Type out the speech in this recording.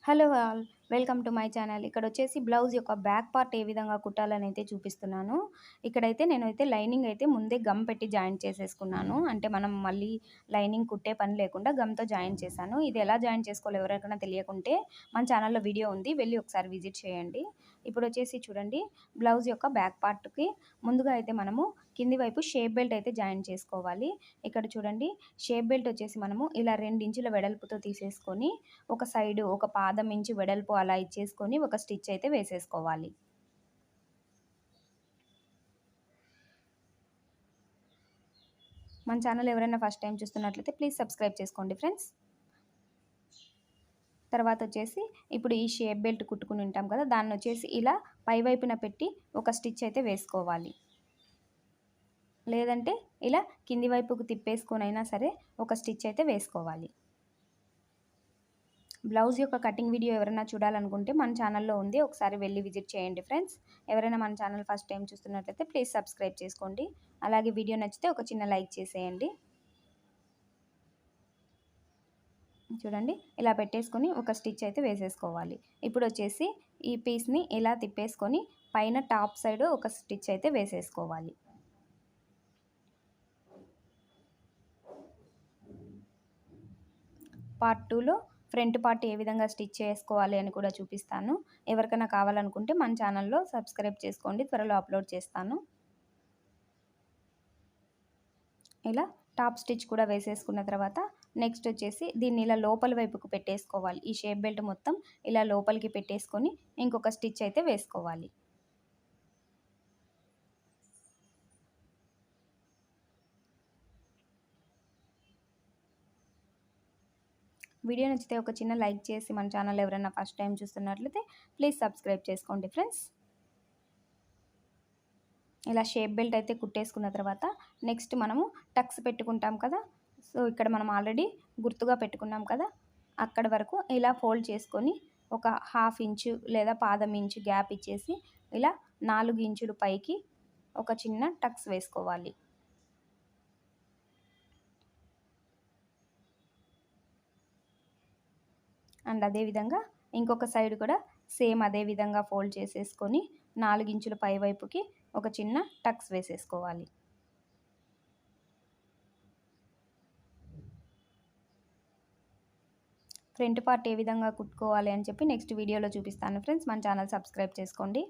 Hello all. Welcome to my channel. ఇక్కడొచ్చేసి blouse యొక్క back part ఏ విధంగా కుట్టాలనైతే చూపిస్తున్నాను. ఇక్కడైతే నేనైతే లైనింగ్ అయితే ముందే గమ్ పెట్టి జాయింట్ చేసేసుకున్నాను. అంటే మనం మళ్ళీ లైనింగ్ కుట్టే పని లేకుండా గమ్‌తో జాయింట్ చేశాను. ఇది ఎలా జాయింట్ చేసుకోవాలో ఎవరికైనా తెలియకుంటే మన ఛానల్‌లో వీడియో ఉంది. వెళ్లి ఒకసారి విజిట్ చేయండి. ఇప్పుడొచ్చేసి చూడండి, బ్లౌజ్ యొక్క బ్యాక్ పార్ట్‌కి ముందుగా అయితే మనము కింది వైపు షేప్ బెల్ట్ అయితే జాయింట్ చేసుకోవాలి. ఇక్కడ చూడండి, షేప్ బెల్ట్ వచ్చేసి మనము ఇలా 2 ఇంచుల వెడల్పుతో తీసేసుకొని ఒక సైడు ఒక పాదం ఇంచు వెడల్పు అలా ఇచ్చేసుకొని ఒక స్టిచ్ అయితే వేసేసుకోవాలి. మన ఛానల్ ఎవరైనా ఫస్ట్ టైం చూస్తున్నట్లయితే ప్లీజ్ సబ్స్క్రైబ్ చేసుకోండి ఫ్రెండ్స్. తర్వాత వచ్చేసి ఇప్పుడు ఈ షేప్ బెల్ట్ కుట్టుకుని ఉంటాం కదా, దాన్నొచ్చేసి ఇలా పై వైపున పెట్టి ఒక స్టిచ్ అయితే వేసుకోవాలి. లేదంటే ఇలా కింది వైపుకు తిప్పేసుకొనైనా సరే ఒక స్టిచ్ అయితే వేసుకోవాలి. బ్లౌజ్ యొక్క కటింగ్ వీడియో ఎవరైనా చూడాలనుకుంటే మన ఛానల్‌లో ఉంది. ఒకసారి వెళ్లి విజిట్ చేయండి ఫ్రెండ్స్. ఎవరైనా మన ఛానల్ ఫస్ట్ టైం చూస్తున్నట్లయితే ప్లీజ్ సబ్స్క్రైబ్ చేసుకోండి. అలాగే వీడియో నచ్చితే ఒక చిన్న లైక్ చేసేయండి. చూడండి, ఇలా పెట్టేసుకొని ఒక స్టిచ్ అయితే వేసేసుకోవాలి. ఇప్పుడొచ్చేసి ఈ పీస్‌ని ఇలా తిప్పేసుకొని పైన టాప్ సైడ్ ఒక స్టిచ్ అయితే వేసేసుకోవాలి. పార్ట్ 2లో ఫ్రంట్ పార్ట్ ఏ విధంగా స్టిచ్ చేసుకోవాలి అని కూడా చూపిస్తాను. ఎవరికైనా కావాలనుకుంటే మన ఛానల్‌లో సబ్స్క్రైబ్ చేసుకోండి. త్వరలో అప్లోడ్ చేస్తాను. ఇలా టాప్ స్టిచ్ కూడా వేసేసుకున్న తర్వాత నెక్స్ట్ వచ్చేసి దీన్ని ఇలా లోపల వైపుకు పెట్టేసుకోవాలి. ఈ షేప్ బెల్ట్ మొత్తం ఇలా లోపలికి పెట్టేసుకొని ఇంకొక స్టిచ్ అయితే వేసుకోవాలి. వీడియో నచ్చితే ఒక చిన్న లైక్ చేసి మన ఛానల్ ఎవరైనా ఫస్ట్ టైం చూస్తున్నట్లయితే ప్లీజ్ సబ్స్క్రైబ్ చేసుకోండి ఫ్రెండ్స్. ఇలా షేప్ బెల్ట్ అయితే కుట్టేసుకున్న తర్వాత నెక్స్ట్ మనము టక్స్ పెట్టుకుంటాం కదా. సో ఇక్కడ మనం ఆల్రెడీ గుర్తుగా పెట్టుకున్నాం కదా, అక్కడ వరకు ఇలా ఫోల్డ్ చేసుకొని ఒక హాఫ్ ఇంచు లేదా పాదం ఇంచు గ్యాప్ ఇచ్చేసి ఇలా 4 ఇంచులు పైకి ఒక చిన్న టక్స్ వేసుకోవాలి. అండ్ అదేవిధంగా ఇంకొక సైడ్ కూడా సేమ్ అదే విధంగా ఫోల్డ్ చేసేసుకొని 4 ఇంచుల పై వైపుకి ఒక చిన్న టక్స్ వేసేసుకోవాలి. ఫ్రంట్ పార్ట్ ఏ విధంగా కుట్టుకోవాలి అని చెప్పి నెక్స్ట్ వీడియోలో చూపిస్తాను ఫ్రెండ్స్. మన ఛానల్ సబ్స్క్రైబ్ చేసుకోండి.